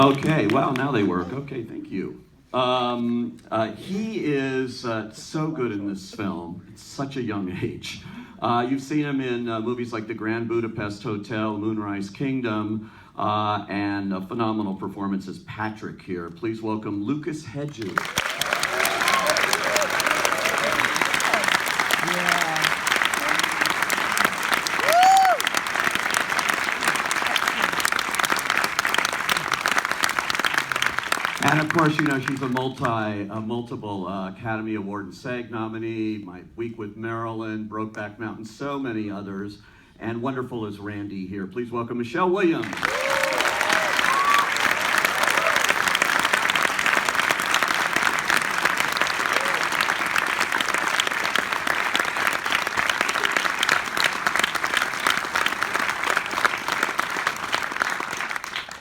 Okay, well, now they work. Okay, thank you. He is so good in this film. It's such a young age. You've seen him in movies like The Grand Budapest Hotel, Moonrise Kingdom, and a phenomenal performance as Patrick here. Please welcome Lucas Hedges. And of course, you know, she's a multiple Academy Award and SAG nominee, My Week with Marilyn, Brokeback Mountain, so many others. And wonderful is Randy here. Please welcome Michelle Williams.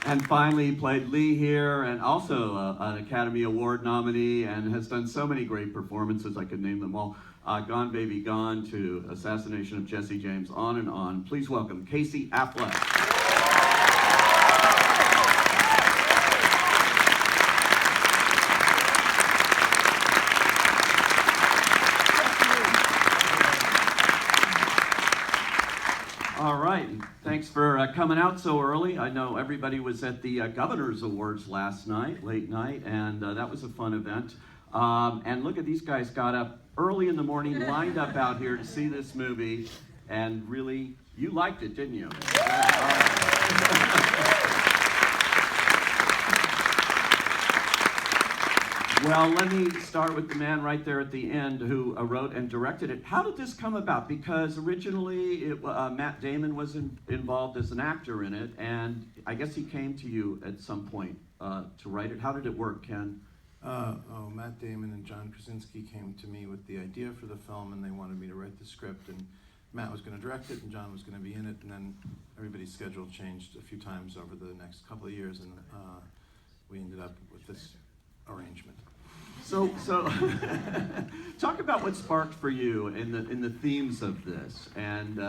And finally, he played Lee here, and also an Academy Award nominee, and has done so many great performances, I could name them all. Gone Baby Gone to Assassination of Jesse James, on and on. Please welcome Casey Affleck. All right, thanks for coming out so early. I know everybody was at the Governor's Awards last night, late night, and that was a fun event. And look at these guys got up early in the morning, lined up out here to see this movie, and really, you liked it, didn't you? Well, let me start with the man right there at the end who wrote and directed it. How did this come about? Because originally Matt Damon was involved as an actor in it, and I guess he came to you at some point to write it. How did it work, Ken? Matt Damon and John Krasinski came to me with the idea for the film, and they wanted me to write the script, and Matt was going to direct it, and John was going to be in it, and then everybody's schedule changed a few times over the next couple of years, and we ended up with this arrangement. So talk about what sparked for you in the themes of this, and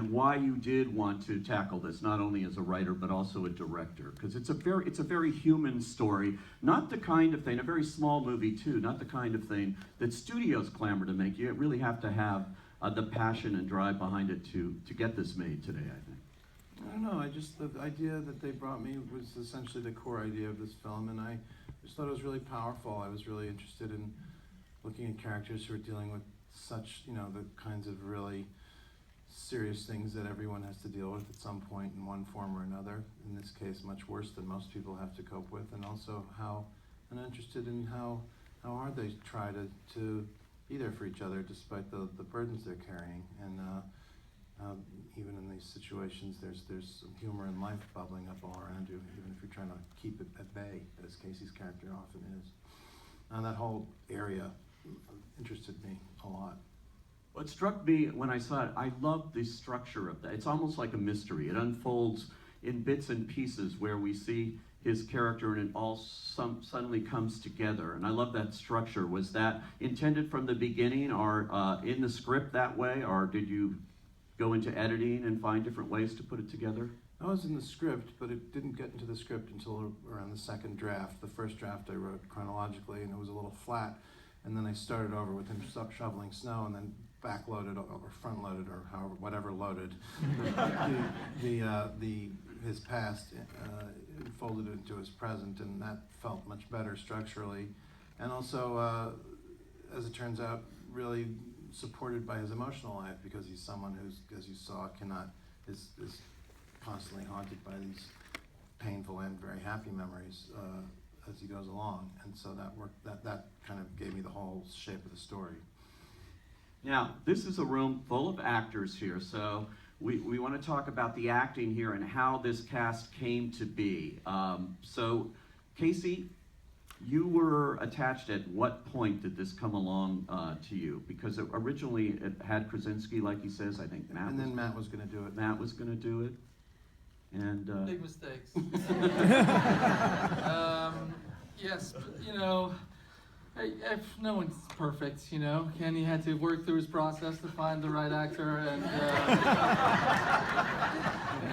why you did want to tackle this, not only as a writer but also a director, because it's a very human story, not the kind of thing, a very small movie too, not the kind of thing that studios clamor to make. You really have to have the passion and drive behind it to get this made today, I think. I don't know, the idea that they brought me was essentially the core idea of this film, and I just thought it was really powerful. I was really interested in looking at characters who are dealing with such, the kinds of really serious things that everyone has to deal with at some point in one form or another. In this case, much worse than most people have to cope with, and also I'm interested in how hard they try to be there for each other despite the burdens they're carrying. And even in these situations, there's some humor and life bubbling up all around you, even if you're trying to keep it at bay, as Casey's character often is. And that whole area interested me a lot. What struck me when I saw it, I loved the structure of that. It's almost like a mystery. It unfolds in bits and pieces where we see his character and it all suddenly comes together. And I love that structure. Was that intended from the beginning or in the script that way, or did you go into editing and find different ways to put it together? I was in the script, but it didn't get into the script until around the second draft. The first draft I wrote chronologically, and it was a little flat. And then I started over with him shoveling snow, and then backloaded or front-loaded or however, whatever loaded his past, folded it into his present, and that felt much better structurally. And also, as it turns out, really supported by his emotional life, because he's someone who's, as you saw, is constantly haunted by these painful and very happy memories as he goes along. And so that kind of gave me the whole shape of the story. Now, this is a room full of actors here, so we want to talk about the acting here and how this cast came to be. So, Casey, you were attached at what point did this come along to you? Because originally it had Krasinski, like he says, I think Matt. And then Matt was going to do it. Matt was going to do it. And big mistakes. Yes, No one's perfect, you know. Kenny had to work through his process to find the right actor,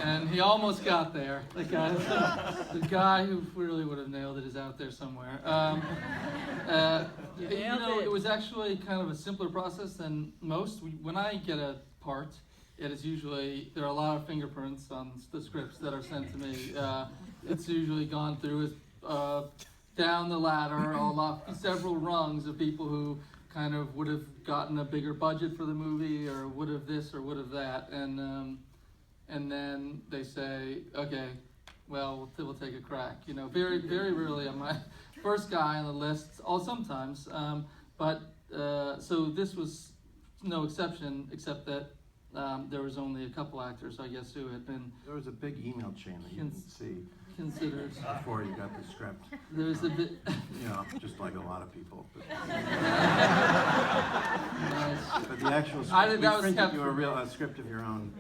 and he almost got there. The guy who really would have nailed it is out there somewhere. It was actually kind of a simpler process than most. When I get a part, it is usually, there are a lot of fingerprints on the scripts that are sent to me. It's usually gone through down the ladder, several rungs of people who kind of would have gotten a bigger budget for the movie, or would have this or would have that, and then they say, okay, well, we'll take a crack. You know, very, very rarely am I first guy on the list. Sometimes, so this was no exception, except that there was only a couple actors, I guess, who had been. There was a big email chain that you didn't see considered before you got the script. There's a bit. You know, just like a lot of people. But, Nice. but the actual script, we printed you a script of your own,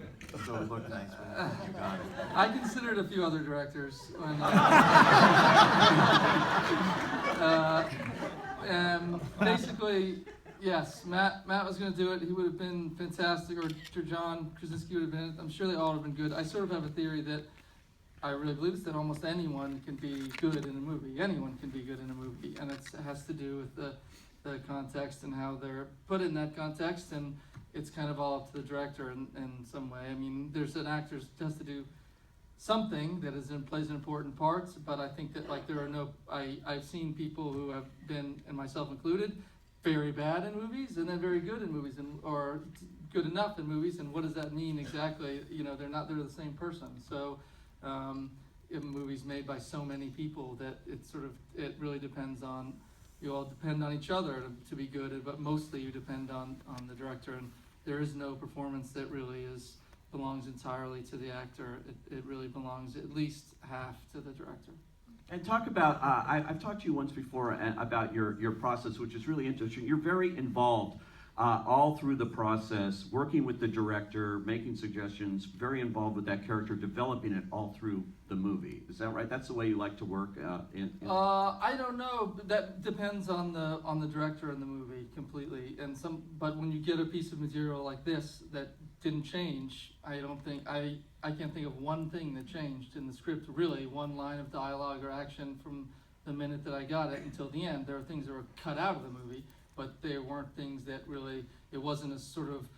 so it looked nice when you got it. I considered a few other directors when. Basically, yes, Matt was going to do it. He would have been fantastic, or John Krasinski would have been. I'm sure they all would have been good. I sort of have a theory that I really believe is that almost anyone can be good in a movie. Anyone can be good in a movie, and it has to do with the context and how they're put in that context, and it's kind of all up to the director in some way. I mean, there's an actor who has to do something that plays an important part, but I think that I've seen people who have been, and myself included, very bad in movies, and then very good in movies, or good enough in movies. And what does that mean exactly? You know, they're the same person. So, in movies made by so many people that it really depends on. You all depend on each other to be good, but mostly you depend on the director. And there is no performance that really belongs entirely to the actor. It really belongs at least half to the director. And talk about, I've talked to you once before about your process, which is really interesting. You're very involved all through the process, working with the director, making suggestions, very involved with that character, developing it all through the movie. Is that right? That's the way you like to work? I don't know. That depends on the director and the movie completely. But when you get a piece of material like this that didn't change, I can't think of one thing that changed in the script, really, one line of dialogue or action from the minute that I got it until the end. There are things that were cut out of the movie, but there weren't things that really, it wasn't a sort of,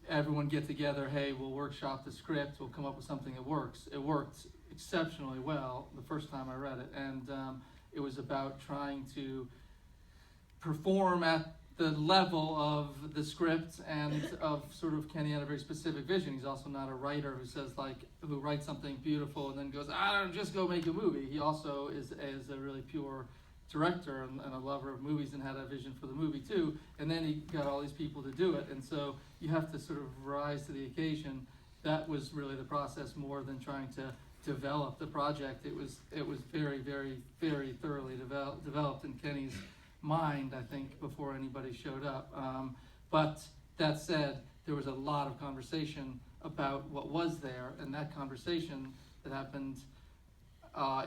everyone get together, hey, we'll workshop the script, we'll come up with something that works. It worked exceptionally well the first time I read it, and it was about trying to perform at the level of the script and of sort of Kenny had a very specific vision. He's also not a writer who writes something beautiful and then goes, I don't just go make a movie. He also is a really pure director and a lover of movies and had a vision for the movie too. And then he got all these people to do it. And so you have to sort of rise to the occasion. That was really the process more than trying to develop the project. It was very, very, very thoroughly developed in Kenny's mind, I think, before anybody showed up. But that said, there was a lot of conversation about what was there, and that conversation that happened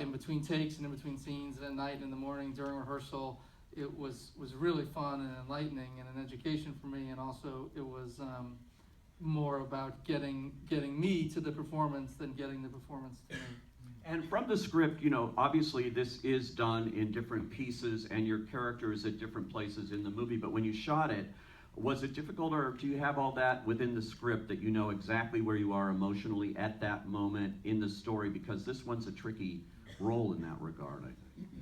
in between takes and in between scenes and at night and in the morning during rehearsal, it was really fun and enlightening and an education for me, and also it was more about getting me to the performance than getting the performance to me. And from the script, you know, obviously this is done in different pieces and your character is at different places in the movie, but when you shot it, was it difficult, or do you have all that within the script that you know exactly where you are emotionally at that moment in the story? Because this one's a tricky role in that regard.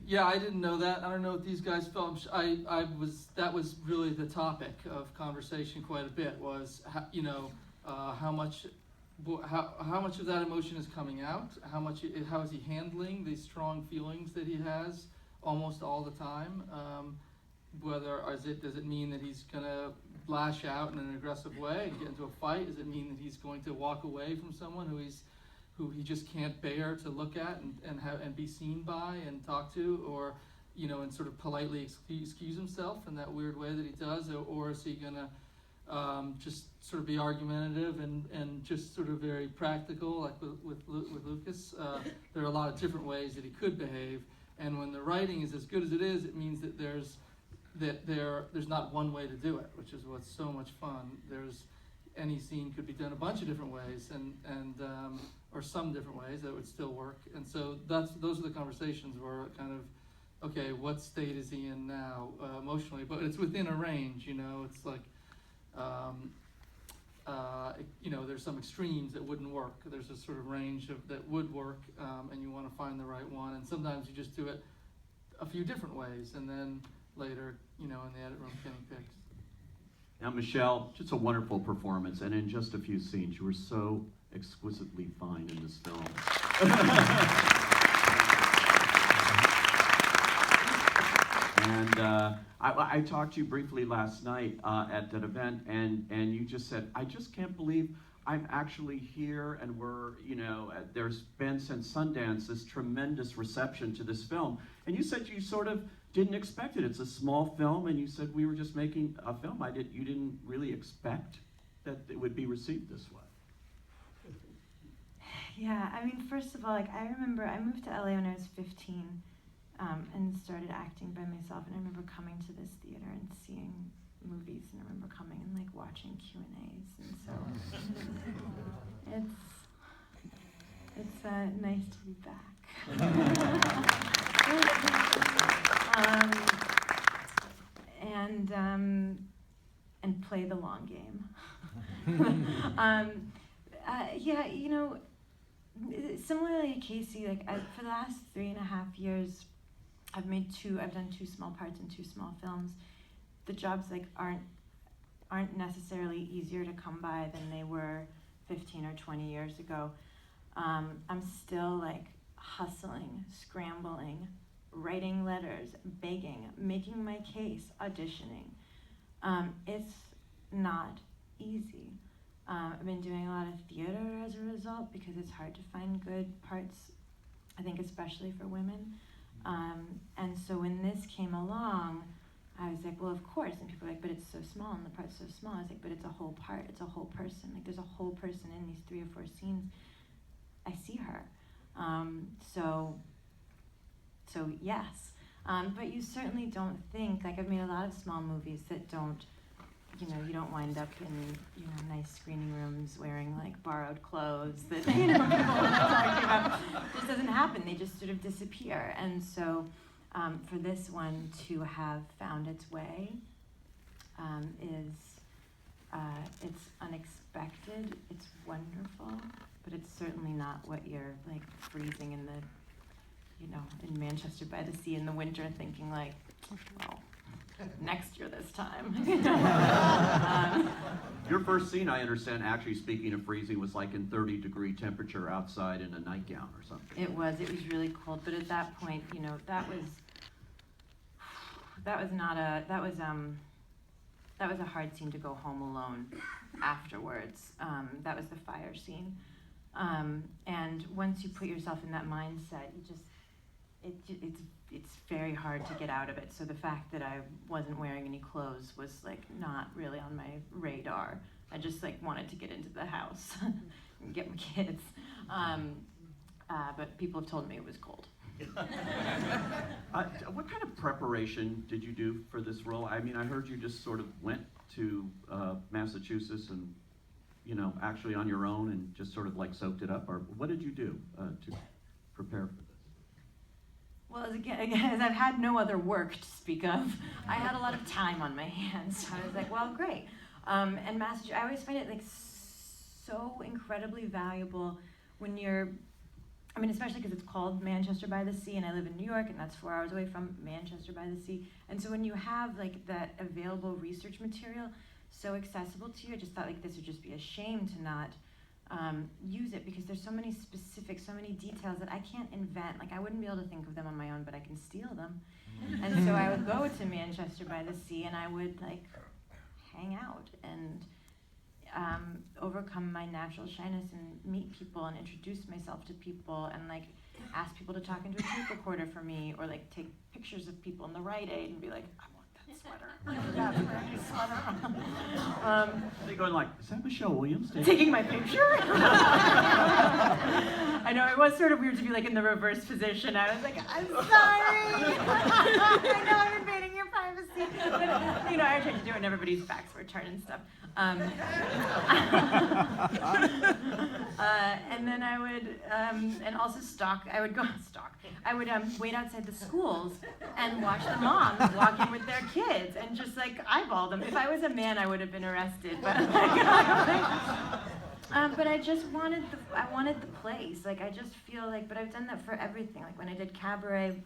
Yeah, I didn't know that. I don't know what these guys felt. That was really the topic of conversation quite a bit, was, you know, how much of that emotion is coming out, how is he handling these strong feelings that he has almost all the time, does it mean that he's going to lash out in an aggressive way and get into a fight? Does it mean that he's going to walk away from someone who he just can't bear to look at and be seen by and talk to, or, you know, and sort of politely excuse himself in that weird way that he does, or is he going to just sort of be argumentative and just sort of very practical, like with Lucas? There are a lot of different ways that he could behave, and when the writing is as good as it is, it means that there's that there's not one way to do it, which is what's so much fun. Any scene could be done a bunch of different ways, and or some different ways that would still work. And so those are the conversations where kind of, okay, what state is he in now emotionally? But it's within a range, you know. It's like, you know, there's some extremes that wouldn't work. There's a sort of range that would work, and you want to find the right one. And sometimes you just do it a few different ways, and then later, you know, in the edit room, Kenny picks. Now, Michelle, just a wonderful performance, and in just a few scenes, you were so exquisitely fine in this film. And I talked to you briefly last night at that event, and you just said, I just can't believe I'm actually here, and we're, you know, there's been since Sundance this tremendous reception to this film. And you said you sort of didn't expect it. It's a small film, and you said we were just making a film. You didn't really expect that it would be received this way. Yeah, I mean, first of all, like, I remember I moved to LA when I was 15 and started acting by myself, and I remember coming to this theater and seeing movies, and I remember coming and like watching Q&As, and so it's nice to be back. And play the long game. Yeah, you know, similarly to Casey, like for the last 3.5 years, I've done 2 small parts in 2 small films. The jobs like aren't necessarily easier to come by than they were 15 or 20 years ago. I'm still like hustling, scrambling, writing letters, begging, making my case, auditioning. It's not easy. I've been doing a lot of theater as a result because it's hard to find good parts, I think especially for women. And so when this came along, I was like, well, of course. And people were like, but it's so small and the part's so small. I was like, but it's a whole part, it's a whole person. Like there's a whole person in these 3 or 4 scenes. I see her. So yes. But you certainly don't think, like I've made a lot of small movies that don't, you know, you don't wind up in, you know, nice screening rooms wearing like borrowed clothes that, you know, people are talking about. It just doesn't happen. They just sort of disappear. And so for this one to have found its way it's unexpected, it's wonderful, but it's certainly not what you're like freezing in the, you know, in Manchester by the Sea in the winter thinking like, well, next year this time. Your first scene, I understand, actually speaking of freezing, was like in 30-degree temperature outside in a nightgown or something. It was really cold, but at that point, you know, that was a hard scene to go home alone afterwards. That was the fire scene. And once you put yourself in that mindset, it's very hard to get out of it. So the fact that I wasn't wearing any clothes was like not really on my radar. I just like wanted to get into the house and get my kids. But people have told me it was cold. What kind of preparation did you do for this role? I mean, I heard you just sort of went to Massachusetts and, you know, actually on your own and just sort of like soaked it up. Or what did you do to prepare for this? Well, as I've had no other work to speak of, I had a lot of time on my hands. So I was like, well, great. And Massachusetts, I always find it like so incredibly valuable when you're, I mean, especially because it's called Manchester by the Sea, and I live in New York, and that's 4 hours away from Manchester by the Sea. And so when you have like that available research material so accessible to you, I just thought like this would just be a shame to not use it, because there's so many specifics, so many details that I can't invent. Like I wouldn't be able to think of them on my own, but I can steal them. And so I would go to Manchester by the Sea, and I would like hang out and overcome my natural shyness and meet people and introduce myself to people and like ask people to talk into a tape recorder for me, or like take pictures of people in the Rite Aid and be like, I want that sweater. Yeah, brand new sweater. They're going like, is that Michelle Williams? Taking my picture? I know, it was sort of weird to be like in the reverse position. I was like, I'm sorry. I know I'm invading your privacy. But, you know, I tried to do it and everybody's backs were turned and stuff. And then I would, and also I would go stalk. I would wait outside the schools and watch the moms walk in with their kids and just like eyeball them. If I was a man, I would have been arrested. But but I just wanted the place. Like I just feel like, but I've done that for everything. Like when I did Cabaret,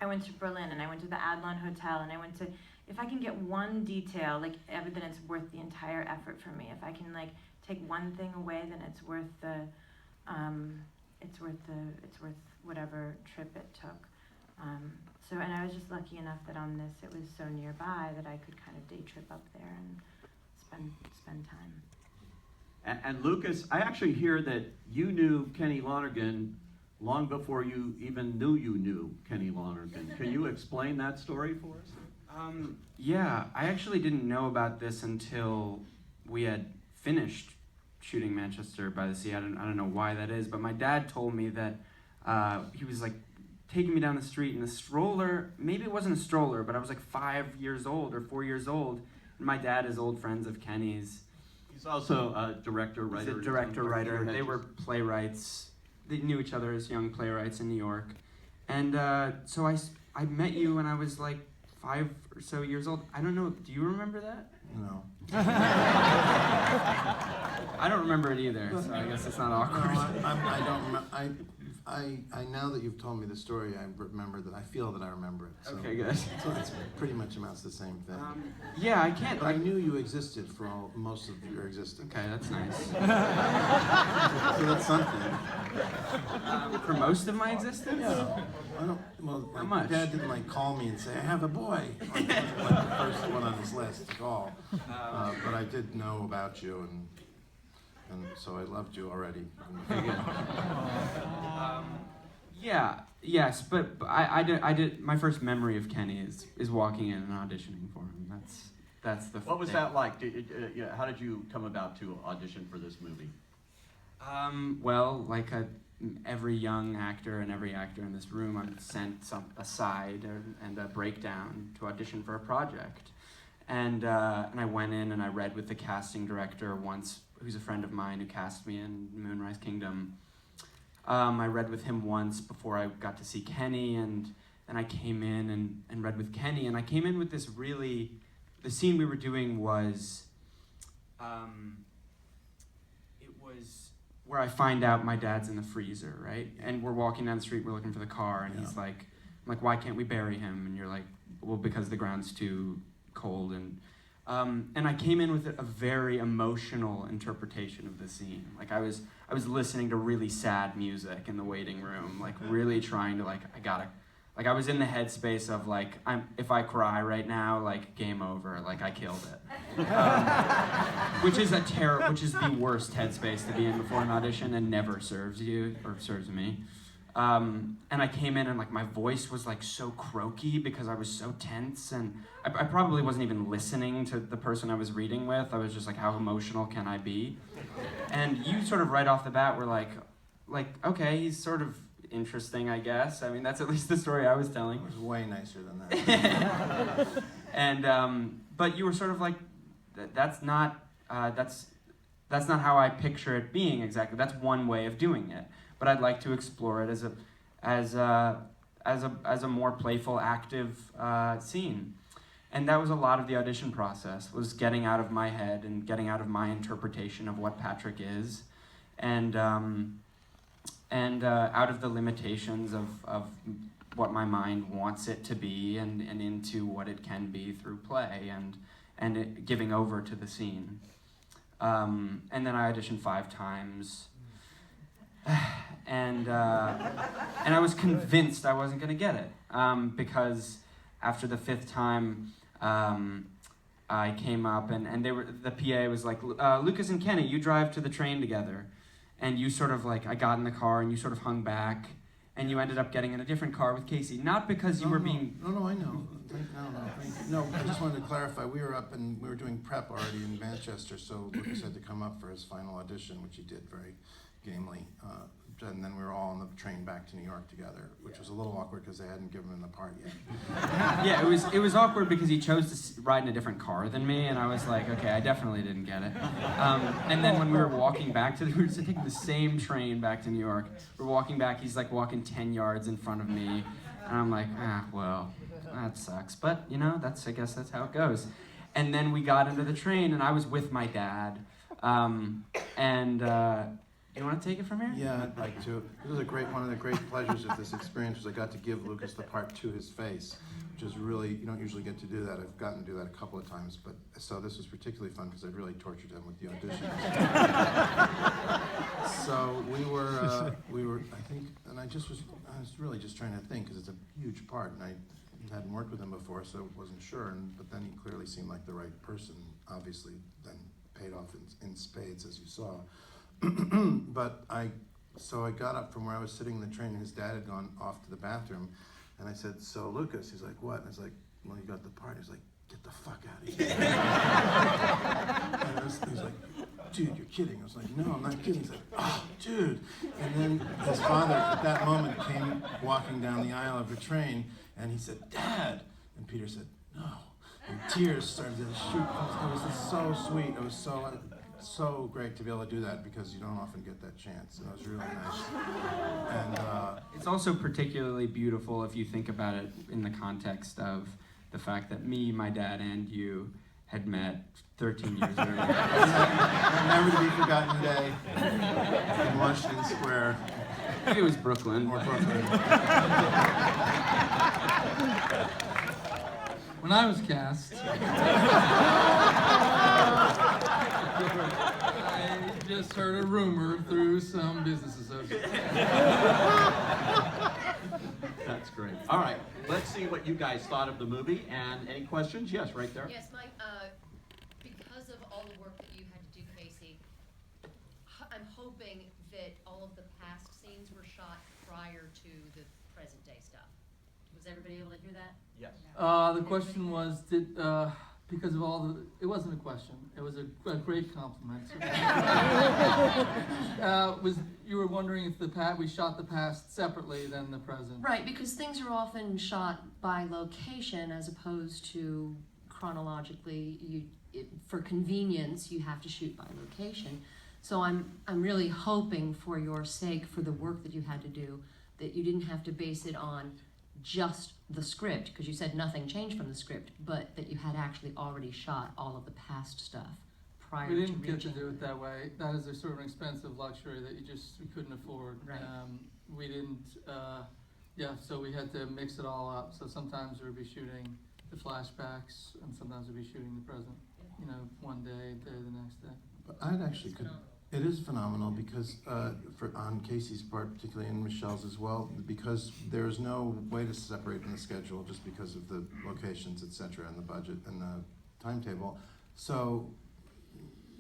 I went to Berlin and I went to the Adlon Hotel and I went to, if I can get one detail, like then it's worth the entire effort for me. If I can like take one thing away, then it's worth whatever trip it took. So, and I was just lucky enough that on this it was so nearby that I could kind of day trip up there and spend time. And Lucas, I actually hear that you knew Kenny Lonergan long before you even knew Kenny Lonergan. Can you explain that story for us? Yeah, I actually didn't know about this until we had finished shooting Manchester by the Sea. I don't know why that is, but my dad told me that he was like taking me down the street in a stroller. Maybe it wasn't a stroller, but I was like 5 years old or 4 years old. And my dad is old friends of Kenny's. He's also a director, writer. He's a director, writer. They were playwrights. They knew each other as young playwrights in New York. And so I met you when I was like 5 or so years old. I don't know, do you remember that? No. I don't remember it either, so I guess it's not awkward. No, I don't remember. I now that you've told me the story, I remember that. I feel that I remember it. So, Okay, good. So it's pretty much amounts to the same thing. Yeah, I can't. But I knew you existed for most of your existence. Okay, that's nice. So that's something. For most of my existence? Yeah. I don't. Well, How my much? dad didn't like call me and say I have a boy. Like the first one on his list to call. But I did know about you and so I loved you already. Yes, but I did. My first memory of Kenny is walking in and auditioning for him. That's the. What was that like? How did you come about to audition for this movie? Well, like every young actor and every actor in this room, I'm sent aside and a breakdown to audition for a project, and I went in and I read with the casting director once, who's a friend of mine who cast me in Moonrise Kingdom. I read with him once before I got to see Kenny, and I came in and read with Kenny, and I came in with this really, the scene we were doing was, it was where I find out my dad's in the freezer, right? And we're walking down the street, we're looking for the car, and he's like, I'm like, why can't we bury him? And you're like, well, because the ground's too cold, and I came in with a very emotional interpretation of the scene. Like I was listening to really sad music in the waiting room, like really trying to I was in the headspace of like, if I cry right now, like game over, like I killed it. Which is the worst headspace to be in before an audition and never serves you or serves me. And I came in and like my voice was like so croaky because I was so tense, and I probably wasn't even listening to the person I was reading with. I was just like, how emotional can I be? And you sort of right off the bat were like, okay, he's sort of interesting, I guess. I mean, that's at least the story I was telling. It was way nicer than that. And but you were sort of like, that's not how I picture it being exactly. That's one way of doing it. But I'd like to explore it as a more playful, active scene, and that was a lot of the audition process. Was getting out of my head and getting out of my interpretation of what Patrick is, and out of the limitations of what my mind wants it to be, and into what it can be through play, and it giving over to the scene. And then I auditioned 5 times. And I was convinced I wasn't going to get it, because after the 5th time, I came up and the PA was like, Lucas and Kenny, you drive to the train together, and you sort of like, I got in the car and you sort of hung back, and you ended up getting in a different car with Casey, not because you were being... No, I know. No, I just wanted to clarify, we were up and we were doing prep already in Manchester, so Lucas had to come up for his final audition, which he did very gamely. and then we were all on the train back to New York together, which was a little awkward because they hadn't given him the part yet. Yeah, it was awkward because he chose to ride in a different car than me, and I was like, okay, I definitely didn't get it. And then when we were walking back we were taking the same train back to New York. We're walking back, he's like walking 10 yards in front of me, and I'm like, well, that sucks. But, you know, I guess that's how it goes. And then we got into the train, and I was with my dad, you want to take it from here? Yeah, I'd like to. This was one of the great pleasures of this experience was I got to give Lucas the part to his face, which is really, you don't usually get to do that. I've gotten to do that a couple of times, but so this was particularly fun because I really tortured him with the audition. So we were, I think, and I was really just trying to think because it's a huge part, and I hadn't worked with him before, so I wasn't sure, but then he clearly seemed like the right person, obviously, then paid off in spades, as you saw. So I got up from where I was sitting in the train, and his dad had gone off to the bathroom, and I said, so Lucas, he's like, what? And I was like, well, you got the part. He's like, get the fuck out of here. And he's like, dude, you're kidding. I was like, no, I'm not kidding. He's like, oh, dude. And then his father, at that moment, came walking down the aisle of the train, and he said, Dad. And Peter said, no. And tears started to shoot. It was just so sweet. It was so great to be able to do that because you don't often get that chance. And it was really nice. And it's also particularly beautiful if you think about it in the context of the fact that me, my dad, and you had met 13 years earlier. a never to be forgotten day in Washington Square. It was Brooklyn. Or Brooklyn. When I was cast, I just heard a rumor through some business associates. That's great. All right, let's see what you guys thought of the movie. And any questions? Yes, right there. Yes, Mike, because of all the work that you had to do, Casey, I'm hoping that all of the past scenes were shot prior to the present day stuff. Was everybody able to hear that? Yes. The question was, because of all the, it wasn't a question, it was a great compliment. You were wondering if we shot the past separately than the present. Right, because things are often shot by location as opposed to chronologically. For convenience, you have to shoot by location. So I'm really hoping for your sake, for the work that you had to do, that you didn't have to base it on just the script, because you said nothing changed from the script, but that you had actually already shot all of the past stuff prior to We reaching. didn't get to do it that way. That is a sort of an expensive luxury that we couldn't afford. Right. We didn't, so we had to mix it all up. So sometimes we'd be shooting the flashbacks, and sometimes we'd be shooting the present, one day the next day. But I'd actually it is phenomenal because on Casey's part, particularly, and Michelle's as well, because there's no way to separate in the schedule just because of the locations, etc., and the budget and the timetable. So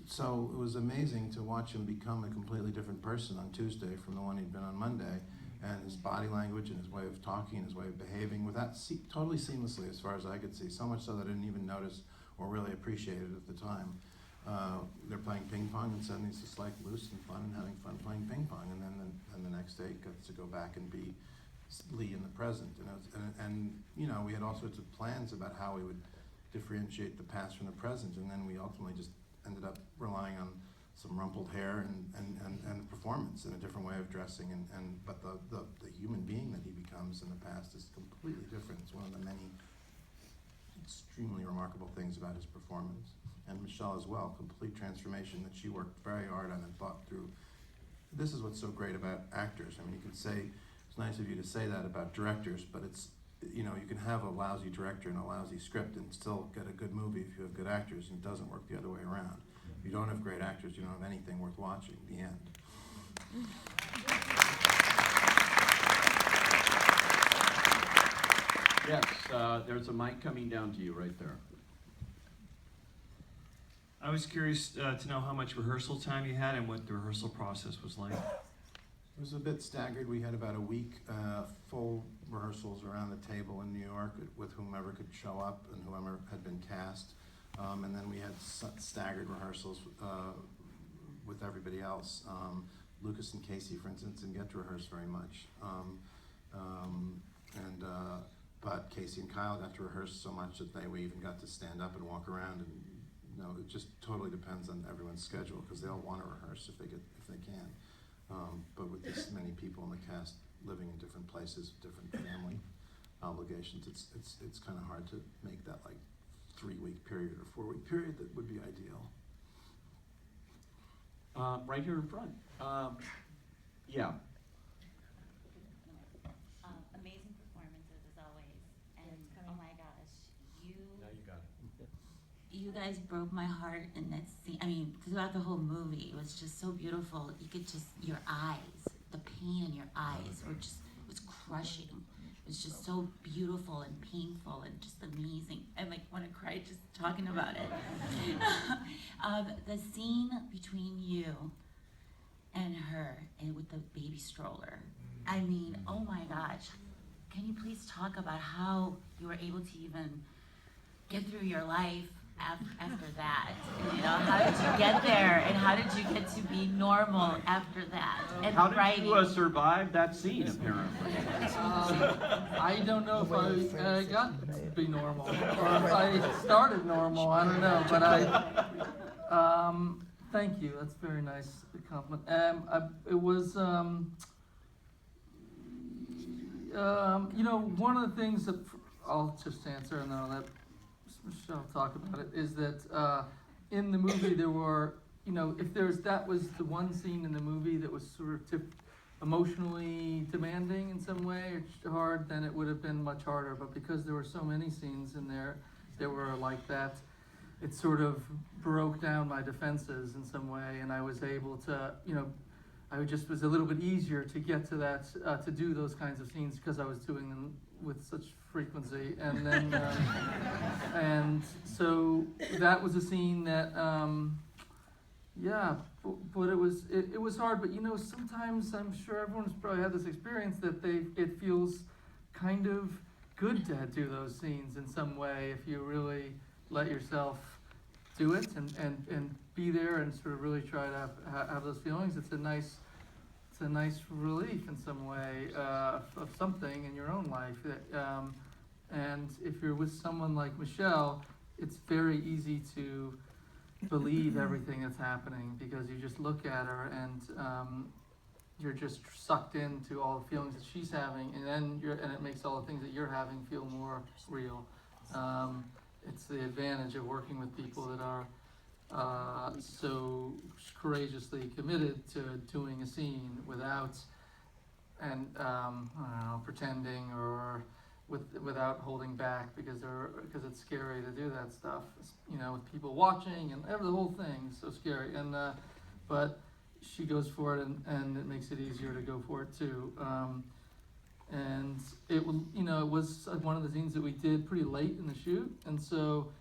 it was amazing to watch him become a completely different person on Tuesday from the one he'd been on Monday, and his body language and his way of talking and his way of behaving with that totally seamlessly as far as I could see, so much so that I didn't even notice or really appreciate it at the time. They're playing ping pong, and suddenly it's just like loose and fun and having fun playing ping pong. And then the next day, he gets to go back and be Lee in the present. And we had all sorts of plans about how we would differentiate the past from the present. And then we ultimately just ended up relying on some rumpled hair and performance and a different way of dressing. But the human being that he becomes in the past is completely different. It's one of the many extremely remarkable things about his performance. And Michelle as well, complete transformation that she worked very hard on and thought through. This is what's so great about actors. I mean, you can say, it's nice of you to say that about directors, but it's, you can have a lousy director and a lousy script and still get a good movie if you have good actors, and it doesn't work the other way around. If you don't have great actors, you don't have anything worth watching, the end. Yes, there's a mic coming down to you right there. I was curious to know how much rehearsal time you had and what the rehearsal process was like. It was a bit staggered. We had about a week full rehearsals around the table in New York with whomever could show up and whoever had been cast. And then we had staggered rehearsals with everybody else. Lucas and Casey, for instance, didn't get to rehearse very much. But Casey and Kyle got to rehearse so much that we even got to stand up and walk around, and it just totally depends on everyone's schedule, because they all want to rehearse if they can. But with this many people in the cast living in different places, different family obligations, it's kind of hard to make that like 3-week period or 4-week period that would be ideal. Right here in front. Yeah. Amazing performances as always, and oh my gosh, you guys broke my heart in that scene. I mean, throughout the whole movie, it was just so beautiful. You could just, your eyes, the pain in your eyes were just, it was crushing. It was just so beautiful and painful and just amazing. I like want to cry just talking about it. The scene between you and her, and with the baby stroller. I mean, oh my gosh. Can you please talk about how you were able to even get through your life after that? How did you get there, and how did you get to be normal after that? And How did writing. you survive that scene, apparently? I don't know if I got to be normal, or if I started normal. I don't know, but thank you. That's a very nice compliment. It was, one of the things that I'll just answer, and then I'll let Michelle talk about it, is that in the movie there were, if that was the one scene in the movie that was sort of emotionally demanding in some way, or hard, then it would have been much harder. But because there were so many scenes in there that were like that, it sort of broke down my defenses in some way, and I was able to, I just was a little bit easier to get to that, to do those kinds of scenes, because I was doing them with such frequency. And then, and so that was a scene that, but it was hard. But sometimes, I'm sure everyone's probably had this experience, that it feels kind of good to do those scenes in some way, if you really let yourself do it and be there and sort of really try to have those feelings. It's a nice relief in some way of something in your own life. And if you're with someone like Michelle, it's very easy to believe everything that's happening, because you just look at her and you're just sucked into all the feelings that she's having, and it makes all the things that you're having feel more real. It's the advantage of working with people that are so courageously committed to doing a scene without pretending, or without holding back, because it's scary to do that stuff. With people watching and the whole thing is so scary. And but she goes for it, and it makes it easier to go for it too. And it was one of the scenes that we did pretty late in the shoot, and so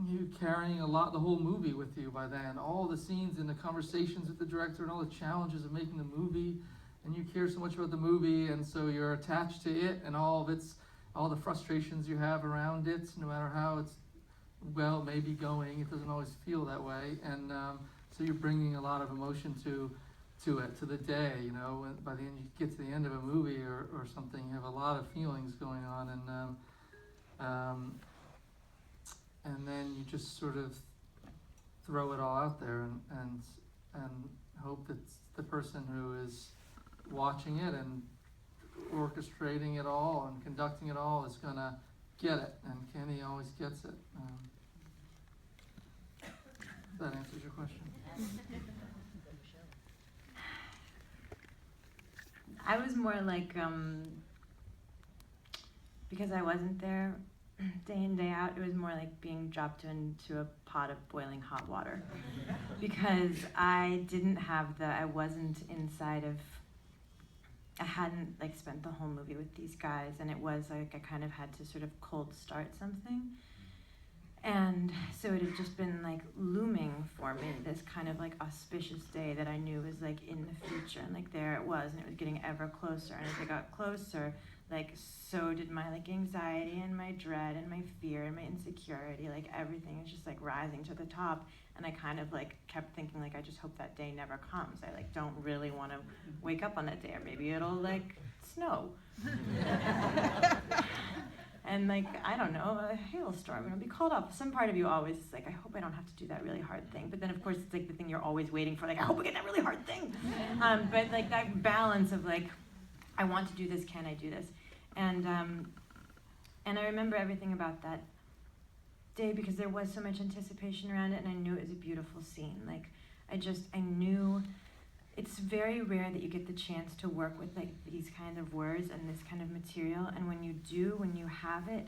you carrying the whole movie with you by then, all the scenes and the conversations with the director and all the challenges of making the movie, and you care so much about the movie, and so you're attached to it and all the frustrations you have around it, no matter how it's maybe going, it doesn't always feel that way, and so you're bringing a lot of emotion to the day, and by the end you get to the end of a movie or something, you have a lot of feelings going on, and then you just sort of throw it all out there and hope that the person who is watching it and orchestrating it all and conducting it all is gonna get it, and Kenny always gets it. If that answers your question. I was more like, because I wasn't there day in, day out, it was more like being dropped into a pot of boiling hot water. Because I wasn't inside of, I hadn't spent the whole movie with these guys, and it was like I kind of had to sort of cold start something. And so it had just been looming for me, this kind of auspicious day that I knew was in the future, and there it was, and it was getting ever closer. And as it got closer, like so did my like anxiety and my dread and my fear and my insecurity. Like everything is just like rising to the top. And I kind of like kept thinking like I just hope that day never comes. I like don't really want to wake up on that day, or maybe it'll like snow. And like, I don't know, a hailstorm, it'll be called off. Some part of you always is like, I hope I don't have to do that really hard thing. But then of course it's like the thing you're always waiting for, like, I hope I get that really hard thing. But like that balance of like, I want to do this, can I do this? And I remember everything about that day because there was so much anticipation around it, and I knew it was a beautiful scene. Like, I knew it's very rare that you get the chance to work with like these kind of words and this kind of material, and when you do, when you have it,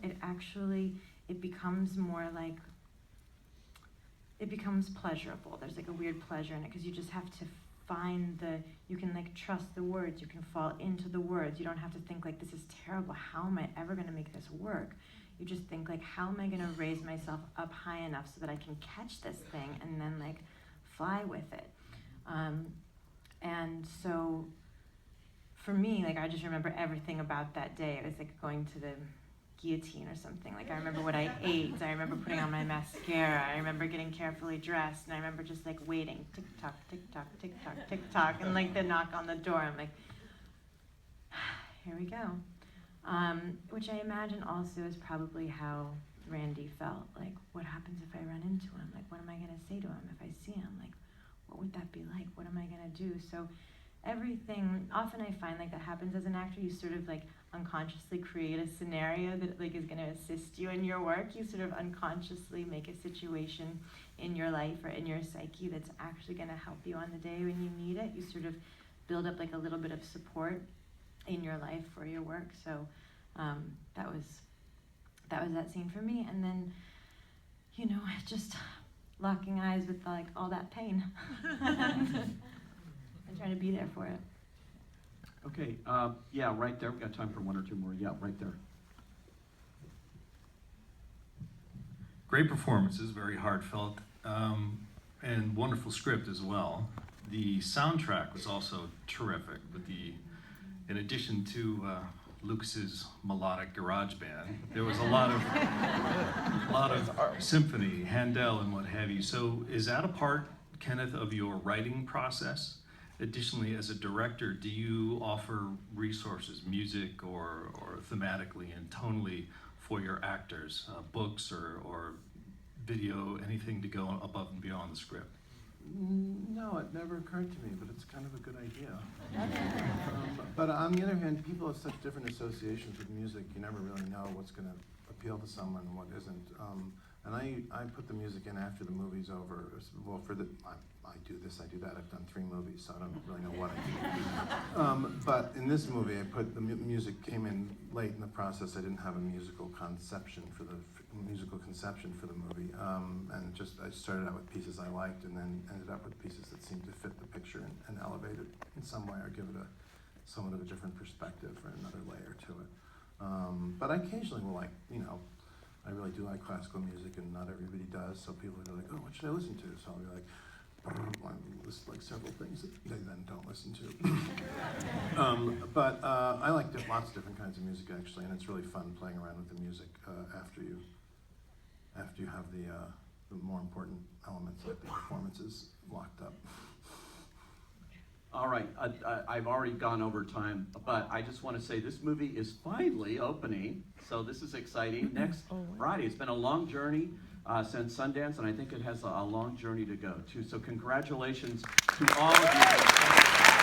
it becomes more like, it becomes pleasurable. There's like a weird pleasure in it because you just have to find you can like trust the words, you can fall into the words. You don't have to think like, this is terrible, how am I ever gonna make this work? You just think like, how am I gonna raise myself up high enough so that I can catch this thing and then like fly with it? And so for me, like I just remember everything about that day. It was like going to the guillotine or something. Like I remember what I ate, I remember putting on my mascara, I remember getting carefully dressed, and I remember just like waiting, tick tock, tick tock, tick tock, tick tock, and like the knock on the door. I'm like, here we go. Which I imagine also is probably how Randy felt. Like, what happens if I run into him? Like, what am I gonna say to him if I see him? Like, what would that be like? What am I gonna do? So everything, often I find like that happens as an actor. You sort of like unconsciously create a scenario that like is gonna assist you in your work. You sort of unconsciously make a situation in your life or in your psyche that's actually gonna help you on the day when you need it. You sort of build up like a little bit of support in your life for your work. So that was that scene for me. And then, you know, just locking eyes with like all that pain and trying to be there for it. Okay, yeah, right there. We've got time for one or two more. Yeah, right there. Great performances, very heartfelt, and wonderful script as well. The soundtrack was also terrific, in addition to Lucas's melodic garage band, there was a lot of symphony, Handel, and what have you. So is that a part, Kenneth, of your writing process? Additionally, as a director, do you offer resources, music or thematically and tonally, for your actors, books or video, anything to go above and beyond the script? No, it never occurred to me, but it's kind of a good idea. But on the other hand, people have such different associations with music. You never really know what's going to appeal to someone and what isn't. And I put the music in after the movie's over. Well, I do this, I do that. I've done 3 movies, so I don't really know what I do. But in this movie, the music came in late in the process. I didn't have a musical conception for the movie, and I started out with pieces I liked, and then ended up with pieces that seemed to fit the picture and elevate it in some way, or give it somewhat of a different perspective or another layer to it. But I occasionally will I really do like classical music, and not everybody does. So people are like, "Oh, what should I listen to?" So I'll be like, I list like several things that they then don't listen to. But I like lots of different kinds of music actually, and it's really fun playing around with the music after you have the more important elements like the performances locked up. All right, I've already gone over time, but I just want to say this movie is finally opening, so this is exciting. Next Friday. It's been a long journey since Sundance, and I think it has a long journey to go too. So congratulations to all of you.